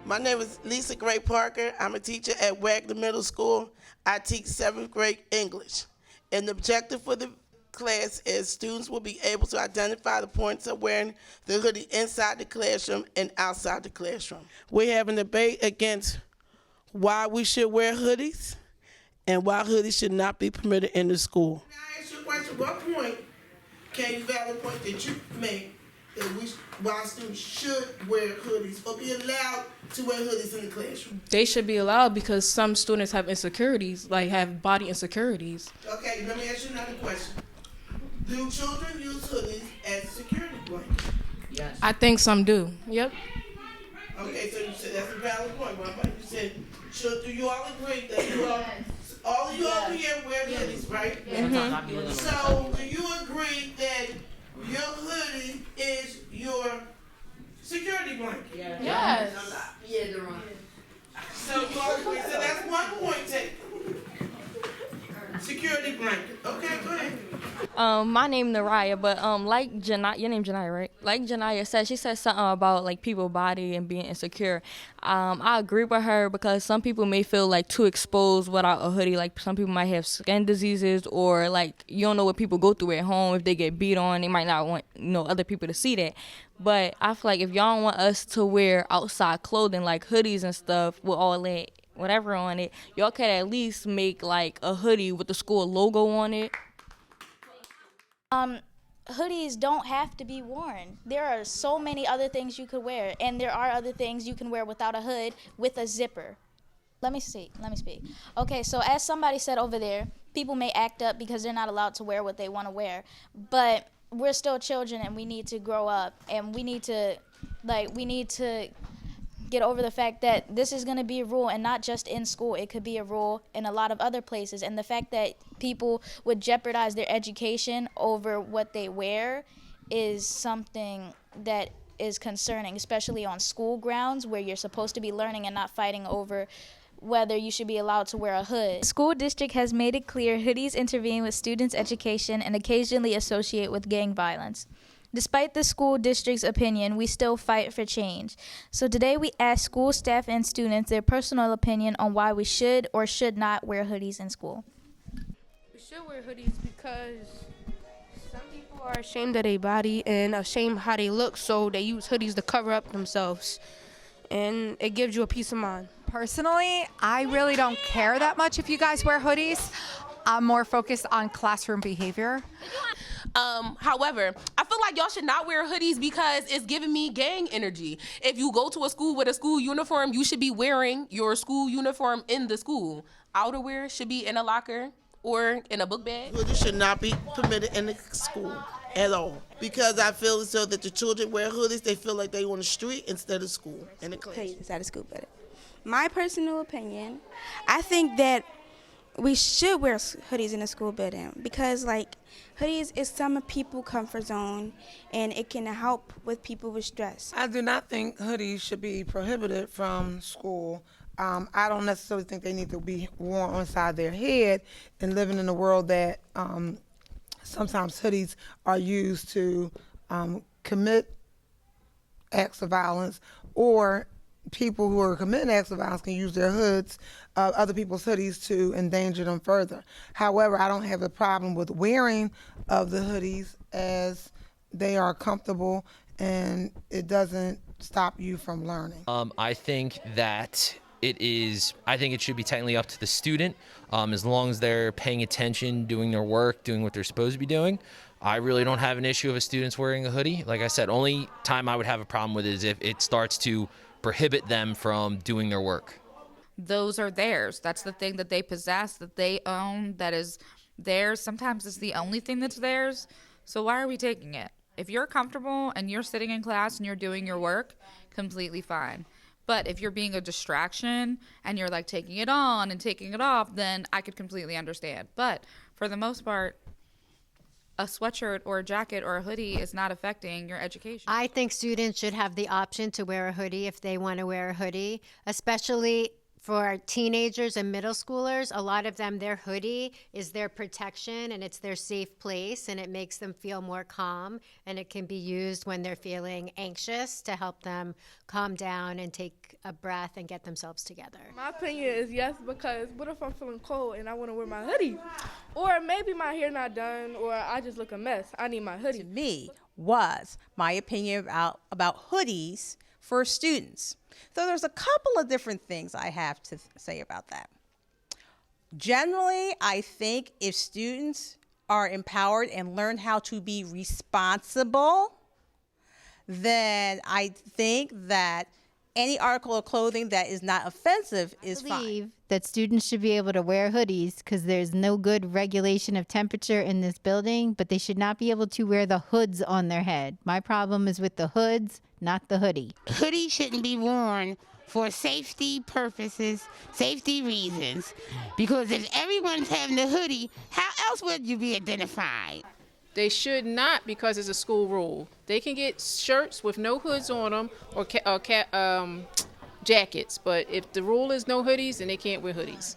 My name is Lisa Gray Parker. I'm a teacher at Wagner Middle School. I teach 7th grade English. And the objective for the class is students will be able to identify the points of wearing the hoodie inside the classroom and outside the classroom. We have a debate against why we should wear hoodies and why hoodies should not be permitted in the school. Now I ask you a question. What point can you valid point that you make that why students should wear hoodies or be allowed to wear hoodies in the classroom? They should be allowed because some students have insecurities, like have body insecurities. Okay, let me ask you another question. Do children use hoodies as a security blanket? Yes. I think some do. Yep. Okay, so you said that's a valid point. What about you said, do you all agree that all of you over here wear hoodies, right? Mm-hmm. So do you agree that your hoodie is your security blanket? Yes. Yeah, they're wrong. So you all agree. So that's one point taken. Security blanket. Okay, go ahead. My name Naraya, but like Janaya, your name Janaya, right? Like Janaya said, she said something about like people's body and being insecure. I agree with her because some people may feel like too exposed without a hoodie. Like some people might have skin diseases, or like you don't know what people go through at home. If they get beat on, they might not want other people to see that. But I feel like if y'all don't want us to wear outside clothing like hoodies and stuff with all that whatever on it, y'all could at least make like a hoodie with the school logo on it. Hoodies don't have to be worn. There are so many other things you could wear, and there are other things you can wear without a hood with a zipper. Let me speak. Okay, so as somebody said over there, people may act up because they're not allowed to wear what they want to wear, but we're still children and we need to grow up, and we need to get over the fact that this is going to be a rule, and not just in school. It could be a rule in a lot of other places, and the fact that people would jeopardize their education over what they wear is something that is concerning, especially on school grounds where you're supposed to be learning and not fighting over whether you should be allowed to wear a hood. The school district has made it clear hoodies intervene with students' education and occasionally associate with gang violence. Despite the school district's opinion, we still fight for change. So today we ask school staff and students their personal opinion on why we should or should not wear hoodies in school. We should wear hoodies because some people are ashamed of their body and ashamed how they look, so they use hoodies to cover up themselves. And it gives you a peace of mind. Personally, I really don't care that much if you guys wear hoodies. I'm more focused on classroom behavior. However, I feel like y'all should not wear hoodies because it's giving me gang energy. If you go to a school with a school uniform, you should be wearing your school uniform in the school. Outerwear should be in a locker or in a book bag. Hoodies should not be permitted in the school at all, because I feel as though that the children wear hoodies, they feel like they on the street instead of school, in the class. Inside of school, but my personal opinion, I think that we should wear hoodies in the school building because, like, hoodies is some people's comfort zone, and it can help with people with stress. I do not think hoodies should be prohibited from school. I don't necessarily think they need to be worn on the side of their head, and living in a world that sometimes hoodies are used to commit acts of violence, or people who are committing acts of violence can use their hoods, other people's hoodies, to endanger them further. However, I don't have a problem with wearing of the hoodies as they are comfortable and it doesn't stop you from learning. I think that I think it should be technically up to the student, as long as they're paying attention, doing their work, doing what they're supposed to be doing. I really don't have an issue if a student's wearing a hoodie. Like I said, only time I would have a problem with it is if it starts to prohibit them from doing their work. Those are theirs. That's the thing that they possess, that they own, that is theirs. Sometimes it's the only thing that's theirs. So why are we taking it? If you're comfortable and you're sitting in class and you're doing your work, completely fine. But if you're being a distraction and you're like taking it on and taking it off, then I could completely understand. But for the most part, a sweatshirt or a jacket or a hoodie is not affecting your education. I think students should have the option to wear a hoodie if they want to wear a hoodie, especially for teenagers and middle schoolers, a lot of them, their hoodie is their protection and it's their safe place, and it makes them feel more calm, and it can be used when they're feeling anxious to help them calm down and take a breath and get themselves together. My opinion is yes, because what if I'm feeling cold and I want to wear my hoodie? Or maybe my hair not done, or I just look a mess. I need my hoodie. To me, was my opinion about hoodies for students. So there's a couple of different things I have to say about that. Generally, I think if students are empowered and learn how to be responsible, then I think that any article of clothing that is not offensive is fine. I believe that students should be able to wear hoodies because there's no good regulation of temperature in this building, but they should not be able to wear the hoods on their head. My problem is with the hoods, not the hoodie. Hoodie shouldn't be worn for safety purposes, safety reasons, because if everyone's having a hoodie, how else would you be identified? They should not, because it's a school rule. They can get shirts with no hoods on them or jackets, but if the rule is no hoodies, then they can't wear hoodies.